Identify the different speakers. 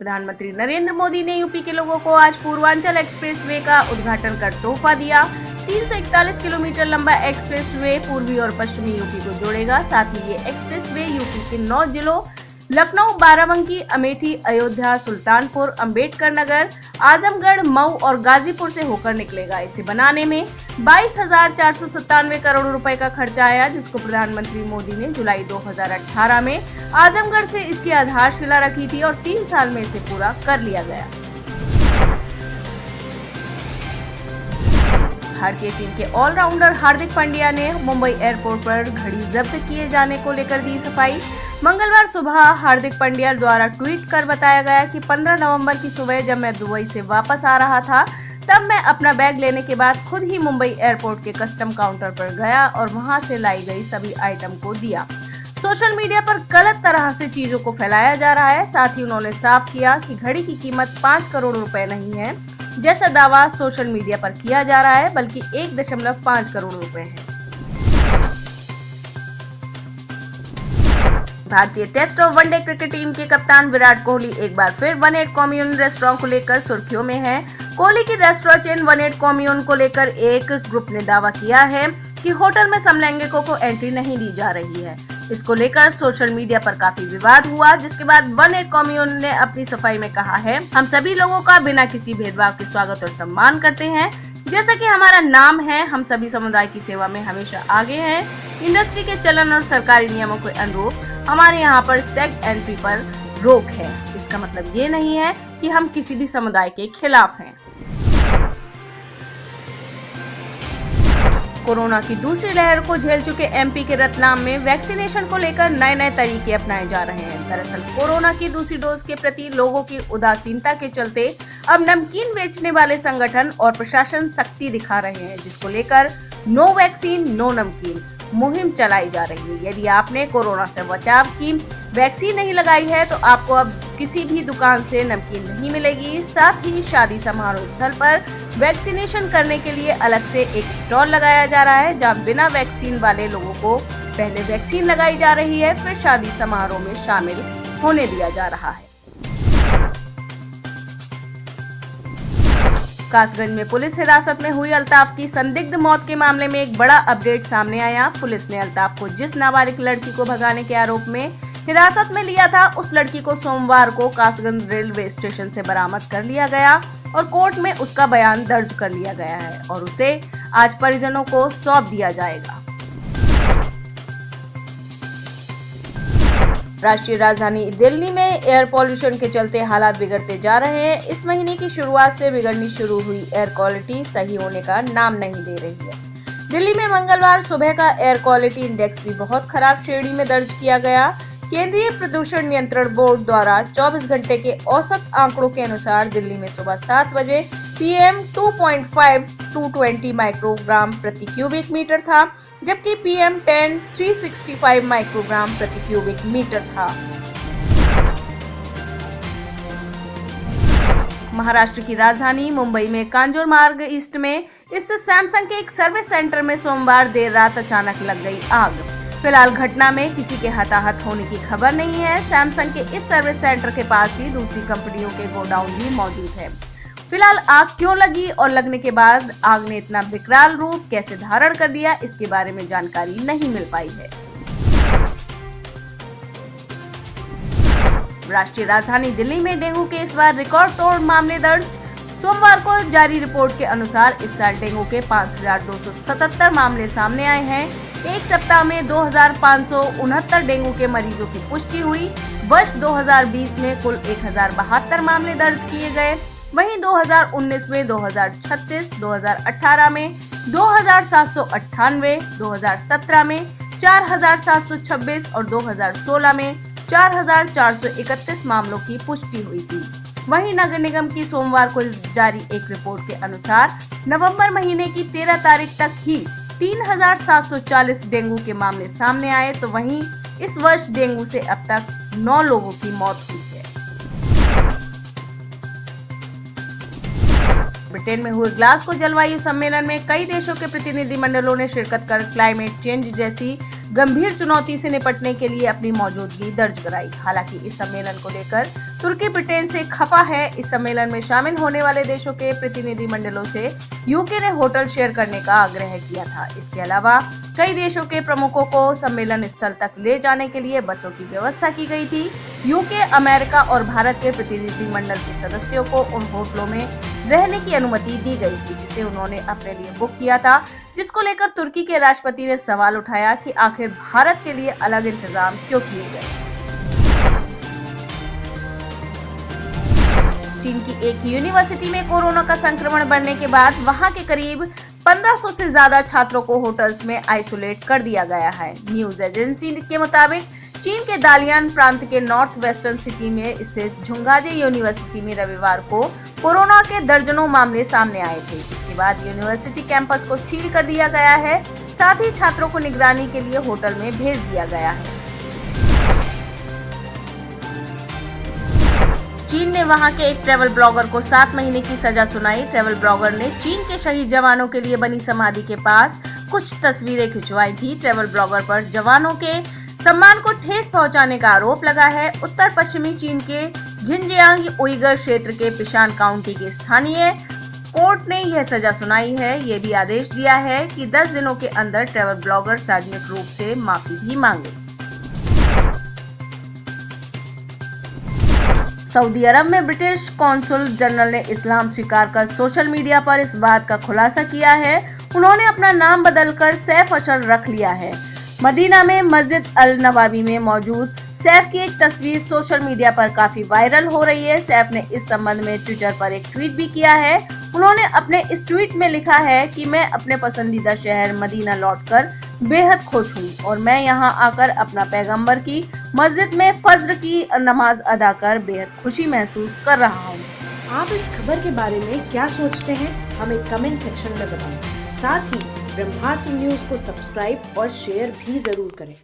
Speaker 1: प्रधानमंत्री नरेंद्र मोदी ने यूपी के लोगों को आज पूर्वांचल एक्सप्रेसवे का उद्घाटन कर तोहफा दिया। 341 किलोमीटर लंबा एक्सप्रेसवे पूर्वी और पश्चिमी यूपी को जोड़ेगा। साथ ही ये एक्सप्रेसवे यूपी के 9 जिलों लखनऊ, बाराबंकी, अमेठी, अयोध्या, सुल्तानपुर, अंबेडकर नगर, आजमगढ़, मऊ और गाजीपुर से होकर निकलेगा। इसे बनाने में 22,497 करोड़ रुपए का खर्चा आया, जिसको प्रधानमंत्री मोदी ने जुलाई 2018 में आजमगढ़ से इसकी आधारशिला रखी थी और 3 साल में इसे पूरा कर लिया गया। भारतीय टीम के ऑलराउंडर हार्दिक पांड्या ने मुंबई एयरपोर्ट पर घड़ी जब्त किए जाने को लेकर दी सफाई। मंगलवार सुबह हार्दिक पांड्या द्वारा ट्वीट कर बताया गया कि 15 नवंबर की सुबह जब मैं दुबई से वापस आ रहा था, तब मैं अपना बैग लेने के बाद खुद ही मुंबई एयरपोर्ट के कस्टम काउंटर पर गया और वहां से लाई गई सभी आइटम को दिया। सोशल मीडिया पर गलत तरह से चीजों को फैलाया जा रहा है। साथ ही उन्होंने साफ किया कि घड़ी की कीमत 5 करोड़ रुपए नहीं है, जैसा दावा सोशल मीडिया पर किया जा रहा है, बल्कि 1.5 करोड़ रुपए है। भारतीय टेस्ट और वनडे क्रिकेट टीम के कप्तान विराट कोहली एक बार फिर वन-एट कॉम्यून रेस्टोरेंट को लेकर सुर्खियों में है। कोहली की रेस्टोरेंट चेन वन-एट कॉम्यून को लेकर एक ग्रुप ने दावा किया है कि होटल में समलैंगिकों को एंट्री नहीं दी जा रही है। इसको लेकर सोशल मीडिया पर काफी विवाद हुआ, जिसके बाद वन-एट कॉम्यून ने अपनी सफाई में कहा है, हम सभी लोगों का बिना किसी भेदभाव के स्वागत और सम्मान करते हैं। जैसा कि हमारा नाम है, हम सभी समुदाय की सेवा में हमेशा आगे हैं। इंडस्ट्री के चलन और सरकारी नियमों के अनुरूप हमारे यहाँ पर स्टैग एंट्री पर रोक है। इसका मतलब ये नहीं है कि हम किसी भी समुदाय के खिलाफ हैं। कोरोना की दूसरी लहर को झेल चुके एमपी के रतलाम में वैक्सीनेशन को लेकर नए तरीके अपनाए जा रहे हैं। दरअसल कोरोना की दूसरी डोज के प्रति लोगों की उदासीनता के चलते अब नमकीन बेचने वाले संगठन और प्रशासन सख्ती दिखा रहे हैं, जिसको लेकर नो वैक्सीन नो नमकीन मुहिम चलाई जा रही है। यदि आपने कोरोना से बचाव की वैक्सीन नहीं लगाई है तो आपको अब किसी भी दुकान से नमकीन नहीं मिलेगी। साथ ही शादी समारोह स्थल पर वैक्सीनेशन करने के लिए अलग से एक स्टॉल लगाया जा रहा है, जहां बिना वैक्सीन वाले लोगों को पहले वैक्सीन लगाई जा रही है, फिर शादी समारोह में शामिल होने दिया जा रहा है। कासगंज में पुलिस हिरासत में हुई अल्ताफ की संदिग्ध मौत के मामले में एक बड़ा अपडेट सामने आया। पुलिस ने अल्ताफ को जिस नाबालिग लड़की को भगाने के आरोप में हिरासत में लिया था, उस लड़की को सोमवार को कासगंज रेलवे स्टेशन से बरामद कर लिया गया और कोर्ट में उसका बयान दर्ज कर लिया गया है और उसे आज परिजनों को सौंप दिया जाएगा। राष्ट्रीय राजधानी दिल्ली में एयर पॉल्यूशन के चलते हालात बिगड़ते जा रहे हैं। इस महीने की शुरुआत से बिगड़नी शुरू हुई एयर क्वालिटी सही होने का नाम नहीं ले रही है। दिल्ली में मंगलवार सुबह का एयर क्वालिटी इंडेक्स भी बहुत खराब श्रेणी में दर्ज किया गया। केंद्रीय प्रदूषण नियंत्रण बोर्ड द्वारा 24 घंटे के औसत आंकड़ों के अनुसार दिल्ली में सुबह 7 बजे PM 2.5 220 माइक्रोग्राम प्रति क्यूबिक मीटर था, जबकि PM 10 365 माइक्रोग्राम प्रति क्यूबिक मीटर था। महाराष्ट्र की राजधानी मुंबई में कांजूर मार्ग ईस्ट में स्थित सैमसंग के एक सर्विस सेंटर में सोमवार देर रात अचानक लग गई आग। फिलहाल घटना में किसी के हताहत होने की खबर नहीं है। सैमसंग के इस सर्विस सेंटर के पास ही दूसरी कंपनियों के गोडाउन भी मौजूद है। फिलहाल आग क्यों लगी और लगने के बाद आग ने इतना विकराल रूप कैसे धारण कर लिया, इसके बारे में जानकारी नहीं मिल पाई है। राष्ट्रीय राजधानी दिल्ली में डेंगू के इस बार रिकॉर्ड तोड़ मामले दर्ज। सोमवार को जारी रिपोर्ट के अनुसार इस साल डेंगू के 5,277 मामले सामने आए हैं। एक सप्ताह में 2,569 डेंगू के मरीजों की पुष्टि हुई। वर्ष 2020 में कुल 1,072 मामले दर्ज किए गए। वहीं 2019 में 2,036, 2018 में 2,798, 2017 में 4,726 और 2016 में 4,431 मामलों की पुष्टि हुई थी। वहीं नगर निगम की सोमवार को जारी एक रिपोर्ट के अनुसार नवंबर महीने की 13 तारीख तक ही 3,740 डेंगू के मामले सामने आए, तो वहीं इस वर्ष डेंगू से अब तक 9 लोगों की मौत हुई है। ब्रिटेन में हुए ग्लासगो जलवायु सम्मेलन में कई देशों के प्रतिनिधिमंडलों ने शिरकत कर क्लाइमेट चेंज जैसी गंभीर चुनौती से निपटने के लिए अपनी मौजूदगी दर्ज कराई। हालांकि इस सम्मेलन को लेकर तुर्की ब्रिटेन से खफा है। इस सम्मेलन में शामिल होने वाले देशों के प्रतिनिधिमंडलों से यूके ने होटल शेयर करने का आग्रह किया था। इसके अलावा कई देशों के प्रमुखों को सम्मेलन स्थल तक ले जाने के लिए बसों की व्यवस्था की गई थी। यूके, अमेरिका और भारत के प्रतिनिधिमंडल के सदस्यों को उन होटलों में रहने की अनुमति दी गई थी जिसे उन्होंने अपने लिए बुक किया था, जिसको लेकर तुर्की के राष्ट्रपति ने सवाल उठाया कि आखिर भारत के लिए अलग इंतजाम क्यों किए गए। चीन की एक यूनिवर्सिटी में कोरोना का संक्रमण बढ़ने के बाद वहां के करीब 1500 से ज्यादा छात्रों को होटल्स में आइसोलेट कर दिया गया है। न्यूज एजेंसी के मुताबिक चीन के दालियान प्रांत के नॉर्थ वेस्टर्न सिटी में स्थित झुंगाजे यूनिवर्सिटी में रविवार को कोरोना के दर्जनों मामले सामने आए थे। इसके बाद यूनिवर्सिटी कैंपस को सील कर दिया गया है। साथ ही छात्रों को निगरानी के लिए होटल में भेज दिया गया है। चीन ने वहां के एक ट्रैवल ब्लॉगर को 7 महीने की सजा सुनाई। ट्रैवल ब्लॉगर ने चीन के शहीद जवानों के लिए बनी समाधि के पास कुछ तस्वीरें खिंचवाई थी। ट्रैवल ब्लॉगर पर जवानों के सम्मान को ठेस पहुंचाने का आरोप लगा है। उत्तर पश्चिमी चीन के झिंजियांग उइगर क्षेत्र के पिशान काउंटी के स्थानीय कोर्ट ने यह सजा सुनाई है। ये भी आदेश दिया है कि 10 दिनों के अंदर ट्रैवल ब्लॉगर सार्वजनिक रूप से माफी भी मांगे। सऊदी अरब में ब्रिटिश कॉन्सुल जनरल ने इस्लाम स्वीकार कर सोशल मीडिया पर इस बात का खुलासा किया है। उन्होंने अपना नाम बदलकर सैफ अशर रख लिया है। मदीना में मस्जिद अल नवावी में मौजूद सैफ की एक तस्वीर सोशल मीडिया पर काफी वायरल हो रही है। सैफ ने इस संबंध में ट्विटर पर एक ट्वीट भी किया है। उन्होंने अपने इस ट्वीट में लिखा है कि मैं अपने पसंदीदा शहर मदीना लौटकर बेहद खुश हुई और मैं यहाँ आकर अपना पैगंबर की मस्जिद में फज्र की नमाज अदा कर बेहद खुशी महसूस कर रहा हूँ।
Speaker 2: आप इस खबर के बारे में क्या सोचते हैं, हमें कमेंट सेक्शन में बताएं। साथ ही ब्रह्मास्त्र न्यूज को सब्सक्राइब और शेयर भी जरूर करें।